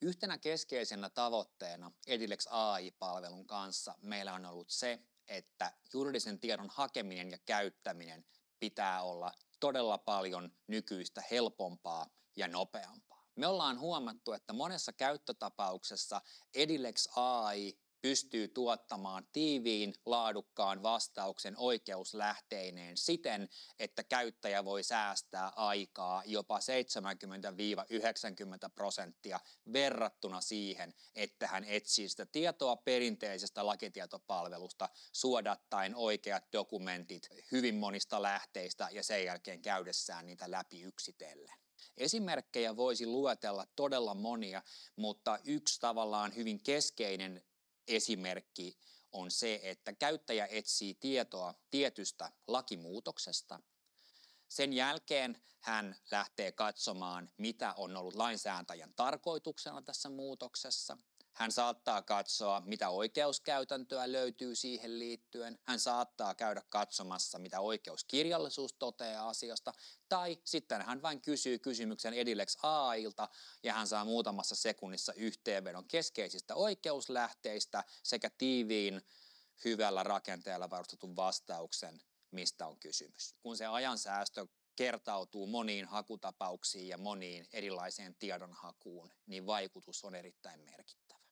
Yhtenä keskeisenä tavoitteena Edilex AI-palvelun kanssa meillä on ollut se, että juridisen tiedon hakeminen ja käyttäminen pitää olla todella paljon nykyistä helpompaa ja nopeampaa. Me ollaan huomattu, että monessa käyttötapauksessa Edilex AI pystyy tuottamaan tiiviin, laadukkaan vastauksen oikeuslähteineen siten, että käyttäjä voi säästää aikaa jopa 70–90% verrattuna siihen, että hän etsii sitä tietoa perinteisestä lakitietopalvelusta suodattaen oikeat dokumentit hyvin monista lähteistä ja sen jälkeen käydessään niitä läpi yksitellen. Esimerkkejä voisi luetella todella monia, mutta yksi tavallaan hyvin keskeinen esimerkki on se, että käyttäjä etsii tietoa tietystä lakimuutoksesta. Sen jälkeen hän lähtee katsomaan, mitä on ollut lainsäätäjän tarkoituksena tässä muutoksessa. Hän saattaa katsoa, mitä oikeuskäytäntöä löytyy siihen liittyen. Hän saattaa käydä katsomassa, mitä oikeuskirjallisuus toteaa asiasta. Tai sitten hän vain kysyy kysymyksen Edilex AI:lta ja hän saa muutamassa sekunnissa yhteenvedon keskeisistä oikeuslähteistä sekä tiiviin, hyvällä rakenteella varustetun vastauksen, mistä on kysymys. Kun se ajansäästö kertautuu moniin hakutapauksiin ja moniin erilaiseen tiedonhakuun, niin vaikutus on erittäin merkittävä.